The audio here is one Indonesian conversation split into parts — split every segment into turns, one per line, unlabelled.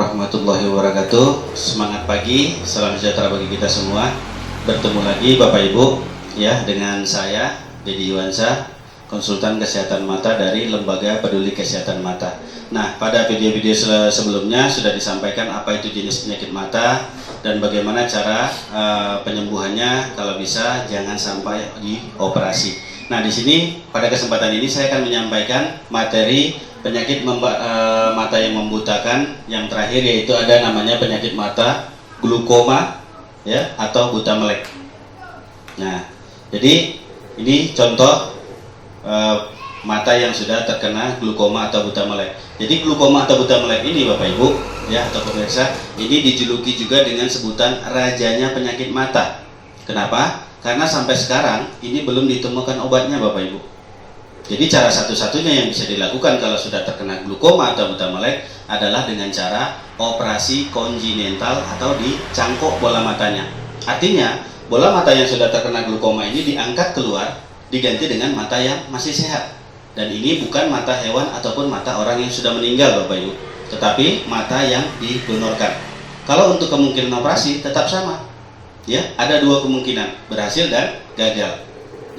warahmatullahi wabarakatuh. Semangat pagi, salam sejahtera bagi kita semua. Bertemu lagi Bapak Ibu ya dengan saya Dedi Yuwansa, konsultan kesehatan mata dari Lembaga Peduli Kesehatan Mata. Nah, pada video-video sebelumnya sudah disampaikan apa itu jenis penyakit mata dan bagaimana cara penyembuhannya. Kalau bisa jangan sampai dioperasi. Nah, di sini pada kesempatan ini saya akan menyampaikan materi penyakit mata yang membutakan yang terakhir, yaitu ada namanya penyakit mata glukoma ya atau buta melek. Nah, jadi ini contoh mata yang sudah terkena glukoma atau buta melek. Jadi glukoma atau buta melek ini Bapak Ibu ya atau pemirsa, ini dijuluki juga dengan sebutan rajanya penyakit mata. Kenapa? Karena sampai sekarang ini belum ditemukan obatnya Bapak Ibu. Jadi cara satu-satunya yang bisa dilakukan kalau sudah terkena glukoma atau buta melek adalah dengan cara operasi konjinital atau dicangkok bola matanya. Artinya bola mata yang sudah terkena glukoma ini diangkat keluar, diganti dengan mata yang masih sehat. Dan ini bukan mata hewan ataupun mata orang yang sudah meninggal Bapak Ibu, tetapi mata yang didonorkan. Kalau untuk kemungkinan operasi tetap sama. Ya, ada dua kemungkinan, berhasil dan gagal.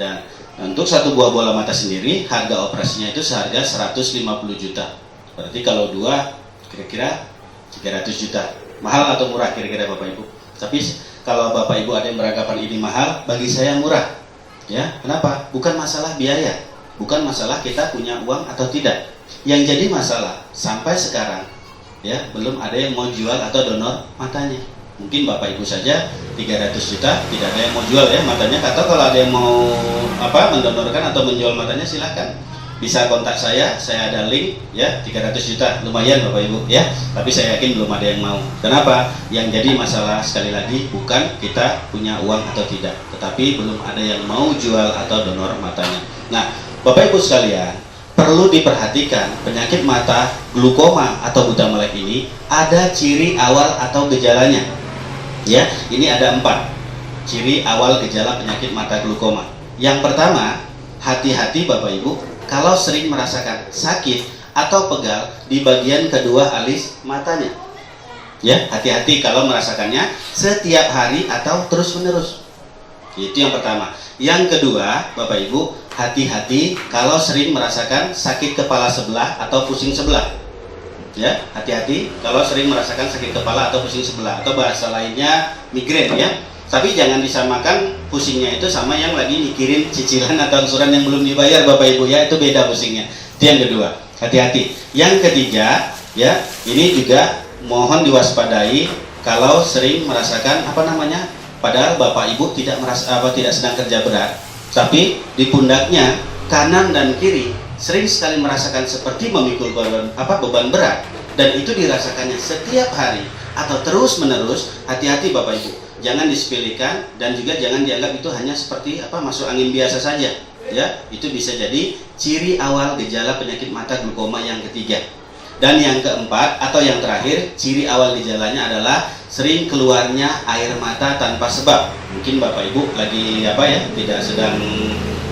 Dan untuk satu buah bola mata sendiri harga operasinya itu seharga 150 juta. Berarti kalau dua kira-kira 300 juta. Mahal atau murah kira-kira Bapak Ibu? Tapi kalau Bapak Ibu ada yang beranggapan ini mahal, bagi saya murah. Ya, kenapa? Bukan masalah biaya, bukan masalah kita punya uang atau tidak. Yang jadi masalah sampai sekarang ya belum ada yang mau jual atau donor matanya. Mungkin Bapak Ibu saja 300 juta tidak ada yang mau jual ya matanya. Atau kalau ada yang mau mendonorkan atau menjual matanya, silahkan bisa kontak saya ada link ya. 300 juta lumayan Bapak Ibu ya, tapi saya yakin belum ada yang mau. Kenapa? Yang jadi masalah sekali lagi bukan kita punya uang atau tidak, tetapi belum ada yang mau jual atau donor matanya. Nah, Bapak Ibu sekalian, perlu diperhatikan penyakit mata glukoma atau buta melek ini ada ciri awal atau gejalanya. Ya, ini ada 4 ciri awal gejala penyakit mata glukoma. Yang pertama, hati-hati Bapak Ibu kalau sering merasakan sakit atau pegal di bagian kedua alis matanya. Ya, hati-hati kalau merasakannya setiap hari atau terus-menerus. Itu yang pertama. Yang kedua, Bapak Ibu, hati-hati kalau sering merasakan sakit kepala sebelah atau pusing sebelah. Ya, hati-hati kalau sering merasakan sakit kepala atau pusing sebelah, atau bahasa lainnya migrain ya. Tapi jangan disamakan pusingnya itu sama yang lagi mikirin cicilan atau angsuran yang belum dibayar Bapak Ibu ya, itu beda pusingnya. Itu yang kedua, hati-hati. Yang ketiga ya, ini juga mohon diwaspadai kalau sering merasakan padahal Bapak Ibu tidak sedang kerja berat, tapi di pundaknya kanan dan kiri sering sekali merasakan seperti memikul beban berat, dan itu dirasakannya setiap hari atau terus menerus. Hati-hati Bapak Ibu, jangan disepelekan dan juga jangan dianggap itu hanya seperti masuk angin biasa saja ya. Itu bisa jadi ciri awal gejala penyakit mata glukoma yang ketiga. Dan yang keempat atau yang terakhir, ciri awal gejalanya adalah sering keluarnya air mata tanpa sebab. Mungkin Bapak Ibu lagi tidak sedang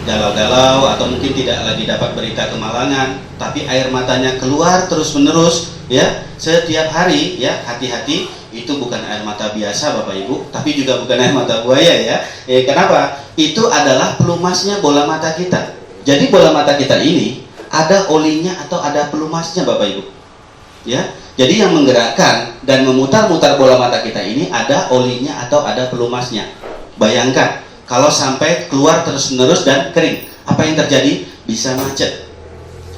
galau-galau atau mungkin tidak lagi dapat berita kemalangan, tapi air matanya keluar terus-menerus ya setiap hari ya. Hati-hati, itu bukan air mata biasa Bapak Ibu, tapi juga bukan air mata buaya ya. Kenapa? Itu adalah pelumasnya bola mata kita. Jadi bola mata kita ini ada olinya atau ada pelumasnya Bapak Ibu ya. Jadi yang menggerakkan dan memutar-mutar bola mata kita ini ada olinya atau ada pelumasnya. Bayangkan kalau sampai keluar terus-menerus dan kering, apa yang terjadi? Bisa macet.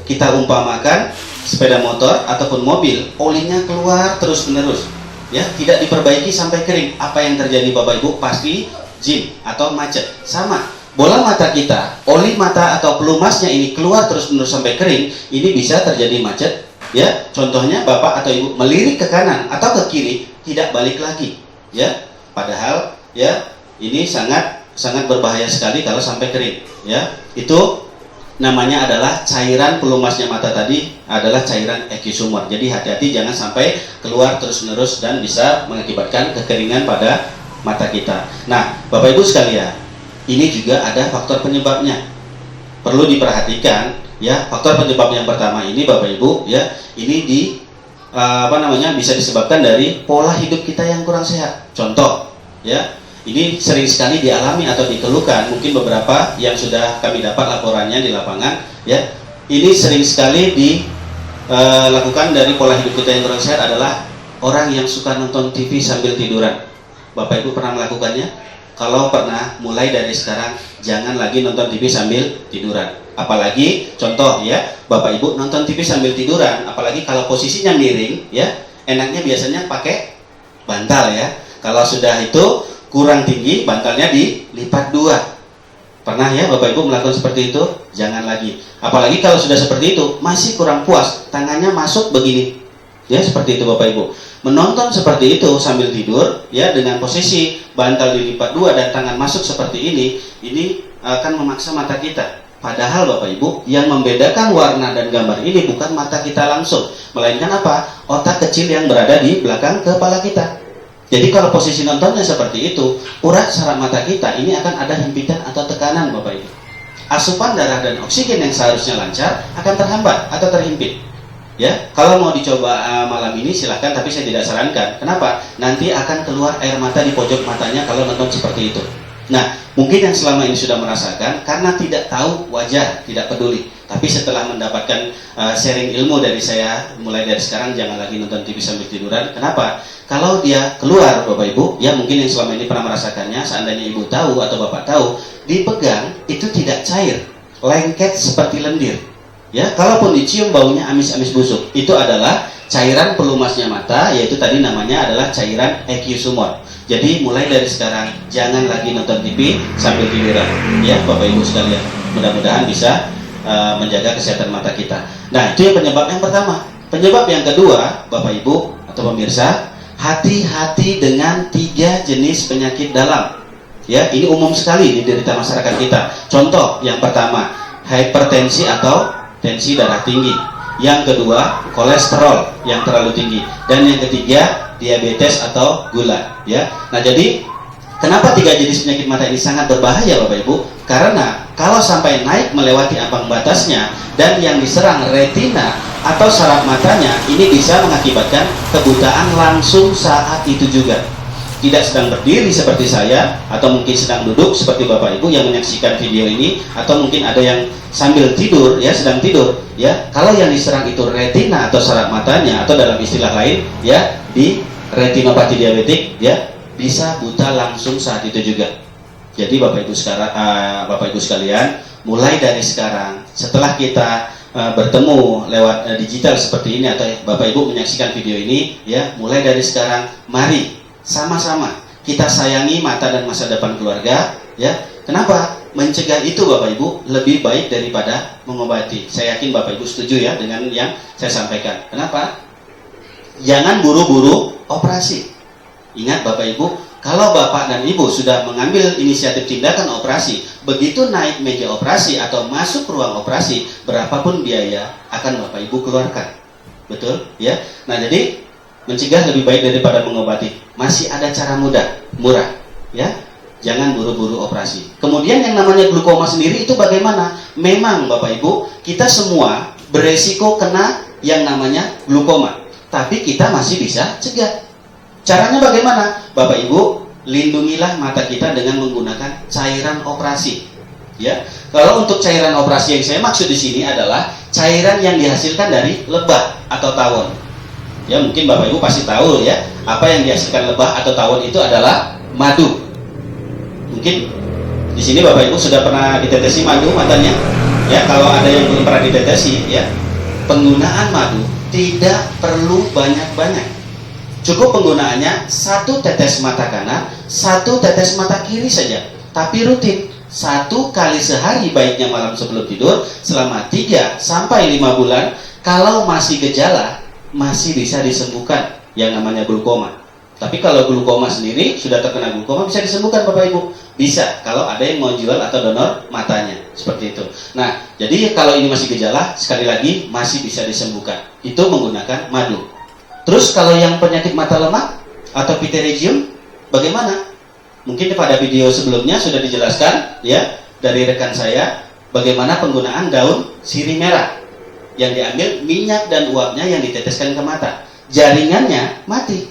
Kita umpamakan sepeda motor ataupun mobil, olinya keluar terus-menerus ya, tidak diperbaiki sampai kering. Apa yang terjadi Bapak Ibu? Pasti jim atau macet. Sama, bola mata kita, oli mata atau pelumasnya ini keluar terus-menerus sampai kering, ini bisa terjadi macet ya. Contohnya Bapak atau Ibu melirik ke kanan atau ke kiri, tidak balik lagi ya. Padahal ya ini sangat berbahaya sekali kalau sampai kering ya. Itu namanya adalah cairan pelumasnya mata tadi adalah cairan ekisumor. Jadi hati-hati jangan sampai keluar terus-menerus dan bisa mengakibatkan kekeringan pada mata kita. Nah, Bapak Ibu sekalian, ini juga ada faktor penyebabnya. Perlu diperhatikan ya. Faktor penyebab yang pertama ini Bapak Ibu ya, ini bisa disebabkan dari pola hidup kita yang kurang sehat. Contoh, ya, ini sering sekali dialami atau dikeluhkan, mungkin beberapa yang sudah kami dapat laporannya di lapangan, ya, ini sering sekali dilakukan dari pola hidup kita yang kurang sehat adalah orang yang suka nonton TV sambil tiduran. Bapak Ibu pernah melakukannya? Kalau pernah, mulai dari sekarang jangan lagi nonton TV sambil tiduran. Apalagi contoh ya, Bapak Ibu nonton TV sambil tiduran, apalagi kalau posisinya miring ya, enaknya biasanya pakai bantal ya. Kalau sudah itu kurang tinggi, bantalnya dilipat 2. Pernah ya Bapak Ibu melakukan seperti itu? Jangan lagi. Apalagi kalau sudah seperti itu masih kurang puas, tangannya masuk begini. Ya, seperti itu Bapak Ibu. Menonton seperti itu sambil tidur ya, dengan posisi bantal dilipat 2 dan tangan masuk seperti ini akan memaksa mata kita. Padahal Bapak Ibu, yang membedakan warna dan gambar ini bukan mata kita langsung, melainkan apa? Otak kecil yang berada di belakang kepala kita. Jadi kalau posisi nontonnya seperti itu, urat saraf mata kita ini akan ada himpitan atau tekanan Bapak Ibu. Asupan darah dan oksigen yang seharusnya lancar akan terhambat atau terhimpit. Ya, kalau mau dicoba malam ini silahkan, tapi saya tidak sarankan. Kenapa? Nanti akan keluar air mata di pojok matanya kalau nonton seperti itu. Nah, mungkin yang selama ini sudah merasakan karena tidak tahu, wajar, tidak peduli. Tapi setelah mendapatkan sharing ilmu dari saya, mulai dari sekarang jangan lagi nonton TV sambil tiduran. Kenapa? Kalau dia keluar Bapak Ibu, ya mungkin yang selama ini pernah merasakannya, seandainya Ibu tahu atau Bapak tahu, dipegang itu tidak cair, lengket seperti lendir. Ya, kalaupun dicium baunya amis-amis busuk. Itu adalah cairan pelumasnya mata, yaitu tadi namanya adalah cairan EQ-sumor. Jadi mulai dari sekarang jangan lagi nonton TV sambil tiduran. Ya, Bapak Ibu sekalian. Mudah-mudahan bisa menjaga kesehatan mata kita. Nah, itu yang penyebab yang pertama. Penyebab yang kedua, Bapak Ibu atau pemirsa, hati-hati dengan 3 jenis penyakit dalam. Ya, ini umum sekali diderita masyarakat kita. Contoh yang pertama, hipertensi atau tensi darah tinggi. Yang kedua, kolesterol yang terlalu tinggi. Dan yang ketiga, diabetes atau gula. Ya. Nah, jadi kenapa 3 jenis penyakit mata ini sangat berbahaya Bapak Ibu? Karena kalau sampai naik melewati ambang batasnya dan yang diserang retina atau saraf matanya, ini bisa mengakibatkan kebutaan langsung saat itu juga. Tidak sedang berdiri seperti saya, atau mungkin sedang duduk seperti Bapak Ibu yang menyaksikan video ini, atau mungkin ada yang sambil tidur ya, sedang tidur ya. Kalau yang diserang itu retina atau saraf matanya, atau dalam istilah lain ya, di retinopati diabetik ya, bisa buta langsung saat itu juga. Jadi Bapak Ibu sekalian, mulai dari sekarang setelah kita bertemu lewat digital seperti ini, atau Bapak Ibu menyaksikan video ini ya, mulai dari sekarang mari sama-sama kita sayangi mata dan masa depan keluarga ya. Kenapa? Mencegah itu Bapak Ibu lebih baik daripada mengobati. Saya yakin Bapak Ibu setuju ya dengan yang saya sampaikan. Kenapa? Jangan buru-buru operasi. Ingat Bapak Ibu, kalau Bapak dan Ibu sudah mengambil inisiatif tindakan operasi, begitu naik meja operasi atau masuk ruang operasi, berapapun biaya akan Bapak Ibu keluarkan. Betul ya? Nah, jadi mencegah lebih baik daripada mengobati. Masih ada cara murah ya. Jangan buru-buru operasi. Kemudian yang namanya glukoma sendiri itu bagaimana? Memang Bapak Ibu, kita semua beresiko kena yang namanya glukoma, tapi kita masih bisa cegah. Caranya bagaimana? Bapak Ibu, lindungilah mata kita dengan menggunakan cairan operasi. Ya, kalau untuk cairan operasi yang saya maksud di sini adalah cairan yang dihasilkan dari lebah atau tawon. Ya, mungkin Bapak Ibu pasti tahu ya, apa yang dihasilkan lebah atau tawon itu adalah madu. Mungkin di sini Bapak Ibu sudah pernah ditetesi madu matanya. Ya, kalau ada yang belum pernah ditetesi ya, penggunaan madu tidak perlu banyak-banyak. Cukup penggunaannya 1 tetes mata kanan, 1 tetes mata kiri saja. Tapi rutin, 1 kali sehari, baiknya malam sebelum tidur selama 3 sampai 5 bulan. Kalau masih gejala, masih bisa disembuhkan yang namanya glukoma. Tapi kalau glukoma sendiri, sudah terkena glukoma, bisa disembuhkan Bapak Ibu. Bisa, kalau ada yang mau jual atau donor matanya, seperti itu. Nah, jadi kalau ini masih gejala, sekali lagi masih bisa disembuhkan. Itu menggunakan madu. Terus kalau yang penyakit mata lemah atau pterygium, bagaimana? Mungkin pada video sebelumnya sudah dijelaskan ya dari rekan saya bagaimana penggunaan daun sirih merah yang diambil minyak dan uapnya yang diteteskan ke mata. jaringannya mati,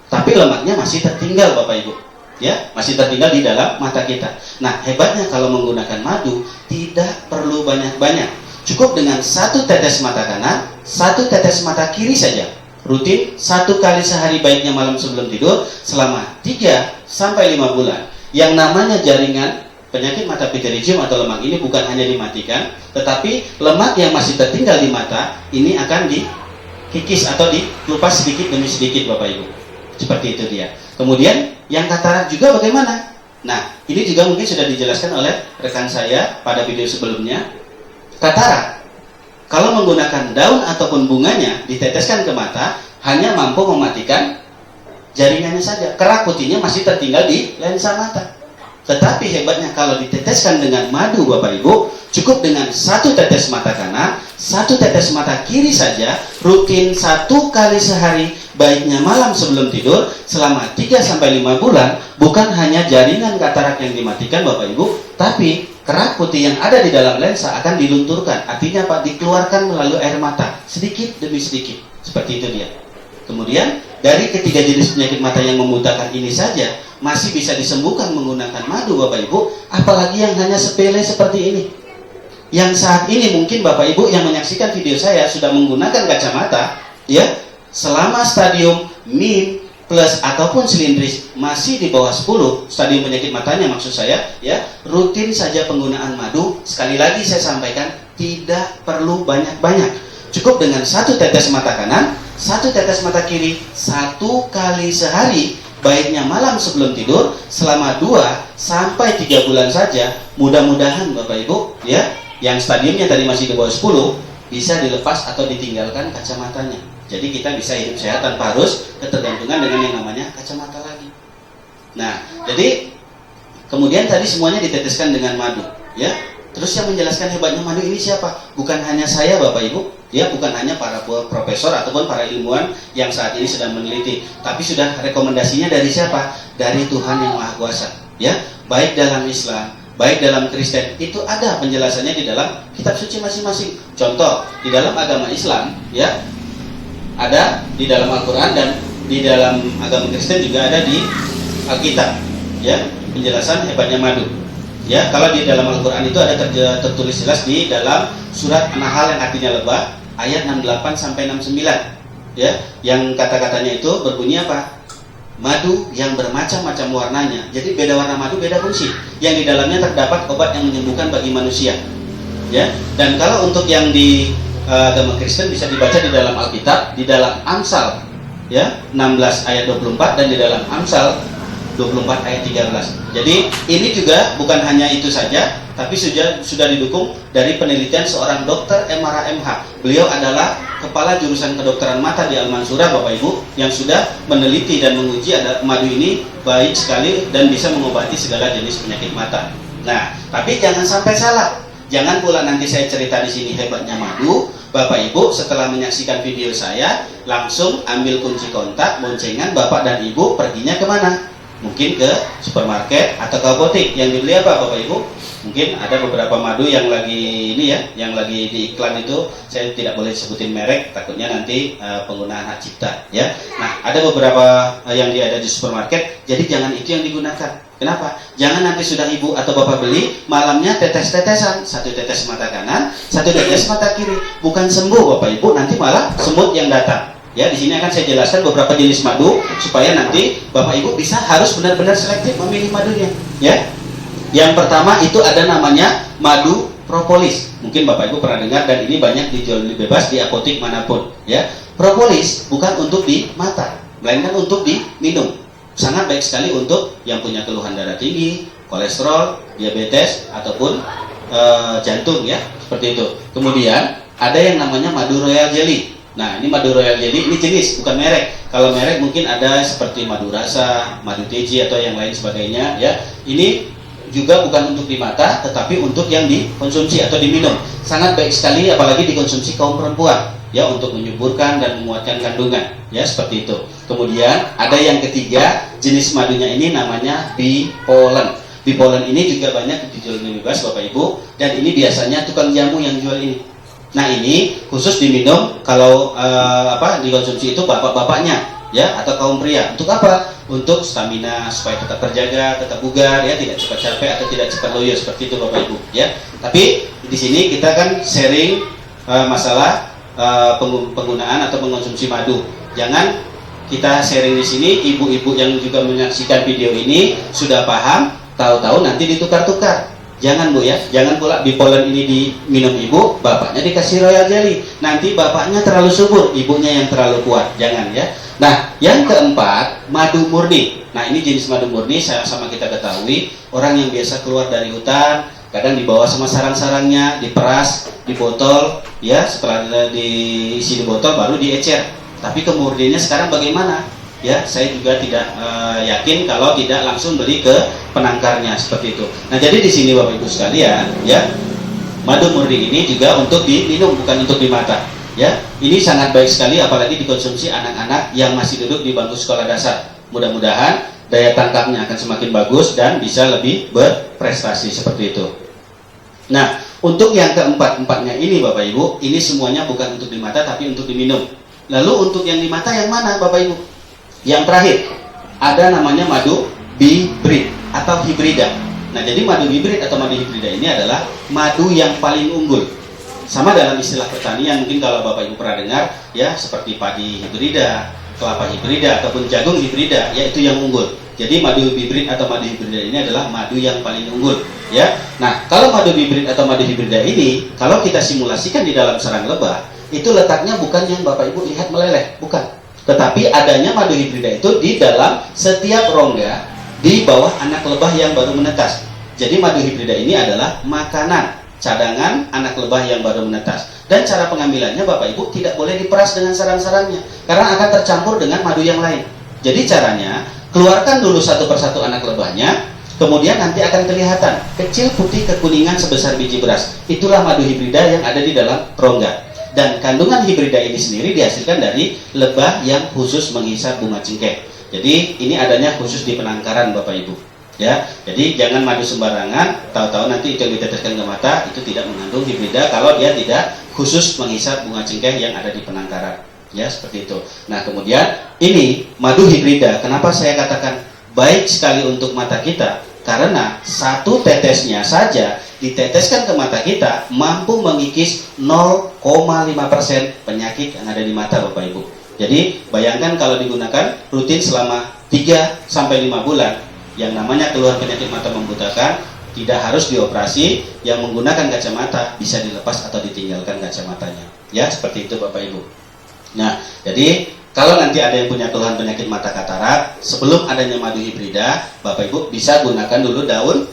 tapi lemaknya masih tertinggal Bapak Ibu, ya, masih tertinggal di dalam mata kita. Nah, hebatnya kalau menggunakan madu tidak perlu banyak-banyak, cukup dengan 1 tetes mata kanan, 1 tetes mata kiri saja, rutin 1 kali sehari, baiknya malam sebelum tidur selama 3 sampai 5 bulan. Yang namanya jaringan penyakit mata pterygium atau lemak ini bukan hanya dimatikan, tetapi lemak yang masih tertinggal di mata ini akan dikikis atau dikelupas sedikit demi sedikit Bapak Ibu. Seperti itu dia. Kemudian yang katarak juga bagaimana? Nah, ini juga mungkin sudah dijelaskan oleh rekan saya pada video sebelumnya. Katarak, kalau menggunakan daun ataupun bunganya diteteskan ke mata, hanya mampu mematikan jaringannya saja. Kerak putihnya masih tertinggal di lensa mata. Tetapi hebatnya kalau diteteskan dengan madu Bapak Ibu, cukup dengan 1 tetes mata kanan, 1 tetes mata kiri saja, rutin 1 kali sehari, baiknya malam sebelum tidur selama 3 sampai 5 bulan, bukan hanya jaringan katarak yang dimatikan Bapak Ibu, tapi kerak putih yang ada di dalam lensa akan dilunturkan. Artinya Pak, dikeluarkan melalui air mata sedikit demi sedikit. Seperti itu dia. Kemudian dari ketiga jenis penyakit mata yang membutakan ini saja masih bisa disembuhkan menggunakan madu Bapak Ibu, apalagi yang hanya sepele seperti ini. Yang saat ini mungkin Bapak Ibu yang menyaksikan video saya sudah menggunakan kacamata, ya, selama stadium min plus ataupun silindris masih di bawah 10 stadium penyakit matanya maksud saya, ya, rutin saja penggunaan madu. Sekali lagi saya sampaikan, tidak perlu banyak-banyak, cukup dengan 1 tetes mata kanan, 1 tetes mata kiri 1 kali sehari, baiknya malam sebelum tidur selama 2 sampai 3 bulan saja. Mudah-mudahan Bapak Ibu, ya, yang stadiumnya tadi masih di bawah 10 bisa dilepas atau ditinggalkan kacamatanya. Jadi kita bisa hidup sehat tanpa harus ketergantungan dengan yang namanya kacamata lagi. Nah, jadi kemudian tadi semuanya diteteskan dengan madu, ya. Terus yang menjelaskan hebatnya madu ini siapa? Bukan hanya saya Bapak Ibu, ya, bukan hanya para profesor ataupun para ilmuwan yang saat ini sedang meneliti, tapi sudah rekomendasinya dari siapa? Dari Tuhan yang Maha Kuasa, ya. Baik dalam Islam, baik dalam Kristen, itu ada penjelasannya di dalam kitab suci masing-masing. Contoh, di dalam agama Islam, ya, ada di dalam Al-Quran, dan di dalam agama Kristen juga ada di Alkitab, ya, penjelasan hebatnya madu. Ya, kalau di dalam Al-Quran itu ada tertulis jelas di dalam surat An-Nahl yang artinya lebah, ayat 68 sampai 69. Ya, yang kata-katanya itu berbunyi apa? Madu yang bermacam-macam warnanya. Jadi beda warna madu, beda fungsi. Yang di dalamnya terdapat obat yang menyembuhkan bagi manusia. Ya, dan kalau untuk yang di agama Kristen bisa dibaca di dalam Alkitab, di dalam Amsal, ya, 16 ayat 24 dan di dalam Amsal 24 ayat 13. Jadi ini juga bukan hanya itu saja, tapi sudah didukung dari penelitian seorang dokter MRA MH. Beliau adalah kepala jurusan kedokteran mata di Al-Mansurah Bapak Ibu, yang sudah meneliti dan menguji ada madu ini baik sekali dan bisa mengobati segala jenis penyakit mata. Nah, tapi jangan sampai salah. Jangan pula nanti saya cerita di sini hebatnya madu, Bapak Ibu setelah menyaksikan video saya langsung ambil kunci kontak, boncengan Bapak dan Ibu perginya kemana? Mungkin ke supermarket atau ke apotek. Yang dibeli apa Bapak Ibu? Mungkin ada beberapa madu yang lagi ini ya, yang lagi di iklan itu, saya tidak boleh sebutin merek, takutnya nanti penggunaan hak cipta ya. Nah, ada beberapa yang ada di supermarket, jadi jangan itu yang digunakan. Kenapa? Jangan nanti sudah Ibu atau Bapak beli, malamnya tetes-tetesan, 1 tetes mata kanan, 1 tetes mata kiri, bukan sembuh Bapak Ibu, nanti malah semut yang datang. Ya, di sini akan saya jelaskan beberapa jenis madu supaya nanti Bapak Ibu bisa harus benar-benar selektif memilih madunya, ya. Yang pertama itu ada namanya madu propolis. Mungkin Bapak Ibu pernah dengar dan ini banyak dijual bebas di apotek manapun, ya. Propolis bukan untuk di mata, melainkan untuk diminum. Sangat baik sekali untuk yang punya keluhan darah tinggi, kolesterol, diabetes ataupun jantung ya, seperti itu. Kemudian ada yang namanya madu royal jelly. Nah, ini madu royal jelly, ini jenis, bukan merek. Kalau merek mungkin ada seperti madu rasa, madu teji atau yang lain sebagainya ya. Ini juga bukan untuk di mata, tetapi untuk yang dikonsumsi atau diminum. Sangat baik sekali apalagi dikonsumsi kaum perempuan ya, untuk menyuburkan dan menguatkan kandungan ya, seperti itu. Kemudian ada yang ketiga, jenis madunya ini namanya bee pollen. Bee pollen ini juga banyak dijual bebas Bapak Ibu, dan ini biasanya tukang jamu yang jual ini. Nah ini khusus diminum kalau dikonsumsi itu bapak-bapaknya ya, atau kaum pria. Untuk apa? Untuk stamina supaya tetap terjaga, tetap bugar ya, tidak cepat capek atau tidak cepat loyo, seperti itu Bapak Ibu ya. Tapi di sini kita kan sharing masalah penggunaan atau mengonsumsi madu. Jangan kita sharing di sini, ibu-ibu yang juga menyaksikan video ini sudah paham, tahu-tahu nanti ditukar-tukar. Jangan Bu ya, jangan pula bipolen ini diminum ibu, bapaknya dikasih royal jelly. Nanti bapaknya terlalu subur, ibunya yang terlalu kuat. Jangan ya. Nah, yang keempat, madu murni. Nah, ini jenis madu murni sama kita ketahui, orang yang biasa keluar dari hutan, kadang dibawa sama sarang-sarangnya, diperas, di botol, ya, setelah diisi di botol baru diecer. Tapi kemurniannya sekarang bagaimana? Ya, saya juga tidak yakin kalau tidak langsung beli ke penangkarnya seperti itu. Nah, jadi di sini Bapak Ibu sekalian, ya, madu murni ini juga untuk diminum, bukan untuk di mata. Ya, ini sangat baik sekali, apalagi dikonsumsi anak-anak yang masih duduk di bangku sekolah dasar. Mudah-mudahan daya tangkapnya akan semakin bagus dan bisa lebih berprestasi seperti itu. Nah, untuk yang keempat-empatnya ini Bapak Ibu, ini semuanya bukan untuk di mata tapi untuk diminum. Lalu untuk yang di mata yang mana Bapak Ibu? Yang terakhir, ada namanya madu hibrid atau hibrida. Nah, jadi madu hibrid atau madu hibrida ini adalah madu yang paling unggul. Sama dalam istilah pertanian, mungkin kalau Bapak Ibu pernah dengar, ya, seperti padi hibrida, kelapa hibrida, ataupun jagung hibrida, yaitu yang unggul. Jadi madu hibrid atau madu hibrida ini adalah madu yang paling unggul. Ya, nah, kalau madu hibrid atau madu hibrida ini, kalau kita simulasikan di dalam sarang lebah, itu letaknya bukan yang Bapak Ibu lihat meleleh, bukan. Tetapi adanya madu hibrida itu di dalam setiap rongga di bawah anak lebah yang baru menetas. Jadi madu hibrida ini adalah makanan cadangan anak lebah yang baru menetas. Dan cara pengambilannya Bapak Ibu tidak boleh diperas dengan sarang-sarangnya, karena akan tercampur dengan madu yang lain. Jadi caranya, keluarkan dulu satu persatu anak lebahnya, kemudian nanti akan kelihatan kecil putih kekuningan sebesar biji beras. Itulah madu hibrida yang ada di dalam rongga. Dan kandungan hibrida ini sendiri dihasilkan dari lebah yang khusus menghisap bunga cengkeh. Jadi ini adanya khusus di penangkaran Bapak Ibu. Ya, jadi jangan madu sembarangan, tahu-tahu nanti itu yang diteteskan ke mata itu tidak mengandung hibrida kalau dia tidak khusus menghisap bunga cengkeh yang ada di penangkaran. Ya, seperti itu. Nah, kemudian ini madu hibrida, kenapa saya katakan baik sekali untuk mata kita? Karena satu tetesnya saja diteteskan ke mata kita mampu mengikis 0,5% penyakit yang ada di mata Bapak Ibu. Jadi bayangkan kalau digunakan rutin selama 3-5 bulan, yang namanya keluhan penyakit mata membutakan tidak harus dioperasi, yang menggunakan kacamata bisa dilepas atau ditinggalkan kacamatanya. Ya, seperti itu Bapak Ibu. Nah, jadi kalau nanti ada yang punya keluhan penyakit mata katarak, sebelum adanya madu hibrida, Bapak Ibu bisa gunakan dulu daun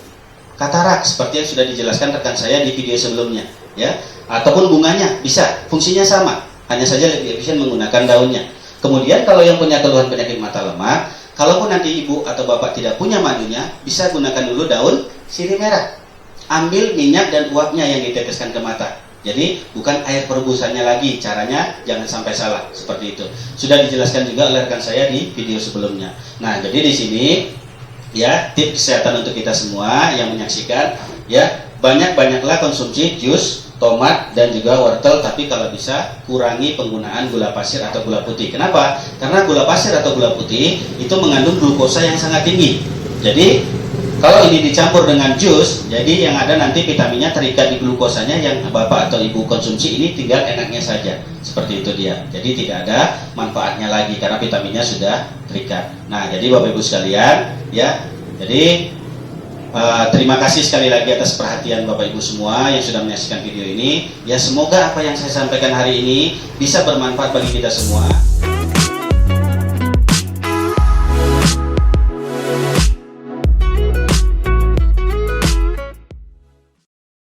katarak seperti yang sudah dijelaskan rekan saya di video sebelumnya, ya. Ataupun bunganya bisa, fungsinya sama, hanya saja lebih efisien menggunakan daunnya. Kemudian kalau yang punya keluhan penyakit mata lemak, kalaupun nanti ibu atau bapak tidak punya madunya, bisa gunakan dulu daun sirih merah. Ambil minyak dan uapnya yang diteteskan ke mata. Jadi bukan air perebusannya lagi, caranya jangan sampai salah, seperti itu. Sudah dijelaskan juga oleh rekan saya di video sebelumnya. Nah, jadi di sini ya tips kesehatan untuk kita semua yang menyaksikan, ya, banyak-banyaklah konsumsi jus, tomat dan juga wortel, tapi kalau bisa kurangi penggunaan gula pasir atau gula putih. Kenapa? Karena gula pasir atau gula putih itu mengandung glukosa yang sangat tinggi. Jadi kalau ini dicampur dengan jus, jadi yang ada nanti vitaminnya terikat di glukosanya yang bapak atau ibu konsumsi, ini tinggal enaknya saja. Seperti itu dia. Jadi tidak ada manfaatnya lagi karena vitaminnya sudah terikat. Nah, jadi bapak ibu sekalian, ya. Jadi terima kasih sekali lagi atas perhatian bapak ibu semua yang sudah menyaksikan video ini. Ya, semoga apa yang saya sampaikan hari ini bisa bermanfaat bagi kita semua.